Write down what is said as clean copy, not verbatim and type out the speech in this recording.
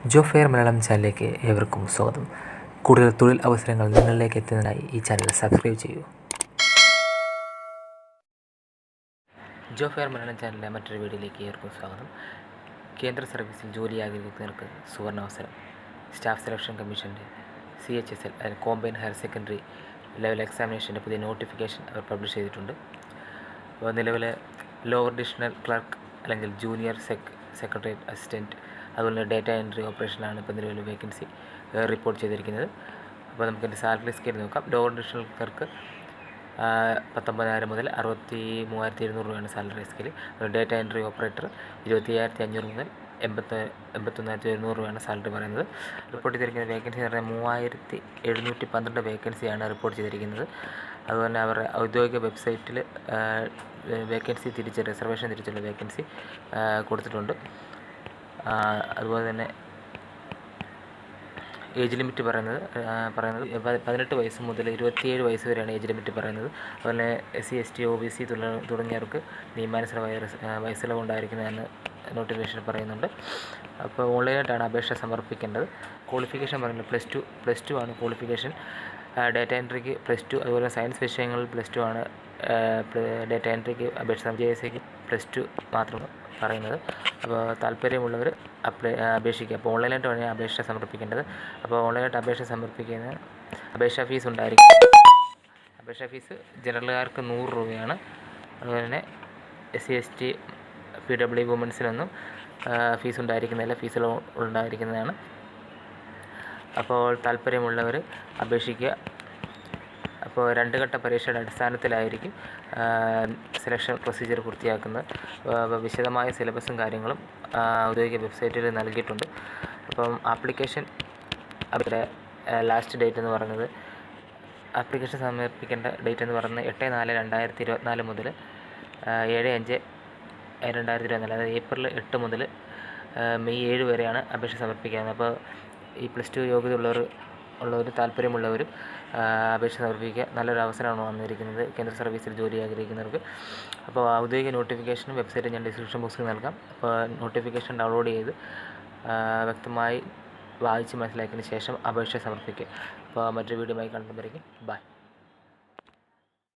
ജോഫെയർ മലയാളം ചാനലിലേക്ക് ഏവർക്കും സ്വാഗതം. കൂടുതൽ തൊഴിൽ അവസരങ്ങൾ നിങ്ങളിലേക്ക് എത്തുന്നതിനായി ഈ ചാനൽ സബ്സ്ക്രൈബ് ചെയ്യൂ. ജോഫെയർ മലയാളം ചാനലിലെ മറ്റൊരു വീഡിയോയിലേക്ക് ഏവർക്കും സ്വാഗതം. കേന്ദ്ര സർവീസിൽ ജോലി ആഗ്രഹിക്കുന്നവർക്ക് സുവർണാവസരം. സ്റ്റാഫ് സെലക്ഷൻ കമ്മീഷൻ്റെ CHSL അതായത് കോമ്പൈൻ ഹയർ സെക്കൻഡറി ലെവൽ എക്സാമിനേഷൻ്റെ പുതിയ നോട്ടിഫിക്കേഷൻ അവർ പബ്ലിഷ് ചെയ്തിട്ടുണ്ട്. അപ്പോൾ നിലവിലെ ലോവർ ഡിവിഷണൽ ക്ലർക്ക് അല്ലെങ്കിൽ ജൂനിയർ സെക്രട്ടേറിയറ്റ് അസിസ്റ്റൻറ്റ്, അതുപോലെ ഡേറ്റ എൻട്രി ഓപ്പറേഷനാണ് ഇപ്പോൾ നിലവിൽ വേക്കൻസി റിപ്പോർട്ട് ചെയ്തിരിക്കുന്നത്. അപ്പോൾ നമുക്കതിൻ്റെ സാലറി സ്കെയിൽ നോക്കാം. ലോവർ ഡിവിഷണൽ ക്ലർക്ക് 19,000 മുതൽ 63,700 രൂപയാണ് salary scale. Data entry operator 25,500 മുതൽ 81,700 രൂപയാണ് സാലറി പറയുന്നത്. റിപ്പോർട്ട് ചെയ്തിരിക്കുന്ന വേക്കൻസി എന്ന് പറഞ്ഞാൽ 3,712 വേക്കൻസിയാണ് റിപ്പോർട്ട് ചെയ്തിരിക്കുന്നത്. അതുപോലെ അവരുടെ ഔദ്യോഗിക വെബ്സൈറ്റിൽ വേക്കൻസി റിസർവേഷൻ തിരിച്ചുള്ള വേക്കൻസി കൊടുത്തിട്ടുണ്ട്. അതുപോലെ തന്നെ ഏജ് ലിമിറ്റ് പറയുന്നത് 18 വയസ്സ് മുതൽ 27 വയസ്സ് വരെയാണ് ഏജ് ലിമിറ്റ് പറയുന്നത്. അതുപോലെ SC ST OBC തുടങ്ങിയവർക്ക് നിയമാനുസൃത വയസ്സിളവ് ഉണ്ടായിരിക്കുന്നതെന്ന് നോട്ടിഫിക്കേഷൻ പറയുന്നുണ്ട്. അപ്പോൾ ഓൺലൈനായിട്ടാണ് അപേക്ഷ സമർപ്പിക്കേണ്ടത്. ക്വാളിഫിക്കേഷൻ പറയുന്നത് പ്ലസ് ടു ആണ് ക്വാളിഫിക്കേഷൻ. ഡേറ്റ എൻട്രിക്ക് +2, അതുപോലെ സയൻസ് വിഷയങ്ങളിൽ +2 ആണ്. ഡേറ്റ എൻട്രിക്ക് JSAക്ക് +2 മാത്രം പറയുന്നത്. അപ്പോൾ താല്പര്യമുള്ളവർ അപേക്ഷിക്കുക. അപ്പോൾ ഓൺലൈനായിട്ട് വേണമെങ്കിൽ അപേക്ഷ സമർപ്പിക്കേണ്ടത്. അപ്പോൾ ഓൺലൈനായിട്ട് അപേക്ഷ സമർപ്പിക്കുന്ന അപേക്ഷാ ഫീസ് ഉണ്ടായിരിക്കും. അപേക്ഷാ ഫീസ് ജനറലുകാർക്ക് 100 രൂപയാണ്. അതുപോലെ തന്നെ SC ST PW വുമൻസിനൊന്നും ഫീസ് ഉണ്ടായിരിക്കുന്നില്ല, ഫീസ് ഉണ്ടായിരിക്കുന്നതാണ്. അപ്പോൾ താല്പര്യമുള്ളവർ അപേക്ഷിക്കുക. അപ്പോൾ 2 ഘട്ട പരീക്ഷയുടെ അടിസ്ഥാനത്തിലായിരിക്കും സെലക്ഷൻ പ്രൊസീജിയർ പൂർത്തിയാക്കുന്നത്. വിശദമായ സിലബസും കാര്യങ്ങളും ഔദ്യോഗിക വെബ്സൈറ്റിൽ നൽകിയിട്ടുണ്ട്. അപ്പം ആപ്ലിക്കേഷൻ അവരുടെ ലാസ്റ്റ് ഡേറ്റ് എന്ന് പറയുന്നത്, ആപ്ലിക്കേഷൻ സമർപ്പിക്കേണ്ട ഡേറ്റ് എന്ന് പറയുന്നത് 8/4/2024 മുതൽ 7/5/2024, അതായത് ഏപ്രിൽ 8 മുതൽ മെയ് 7 വരെയാണ് അപേക്ഷ സമർപ്പിക്കുന്നത്. അപ്പോൾ ഈ +2 യോഗ്യത ഉള്ളവർ താല്പര്യമുള്ളവരും അപേക്ഷ സമർപ്പിക്കുക. നല്ലൊരു അവസരമാണ് വന്നിരിക്കുന്നത് കേന്ദ്ര സർവീസിൽ ജോലി ആഗ്രഹിക്കുന്നവർക്ക്. അപ്പോൾ ഔദ്യോഗിക നോട്ടിഫിക്കേഷനും വെബ്സൈറ്റ് ഞാൻ ഡിസ്ക്രിപ്ഷൻ ബോക്സിൽ നൽകാം. അപ്പോൾ നോട്ടിഫിക്കേഷൻ ഡൗൺലോഡ് ചെയ്ത് വ്യക്തമായി വായിച്ച് മനസ്സിലാക്കിയതിന് ശേഷം അപേക്ഷ സമർപ്പിക്കുക. അപ്പോൾ മറ്റൊരു വീഡിയോയുമായി കാണുന്നവരേക്കും ബൈ.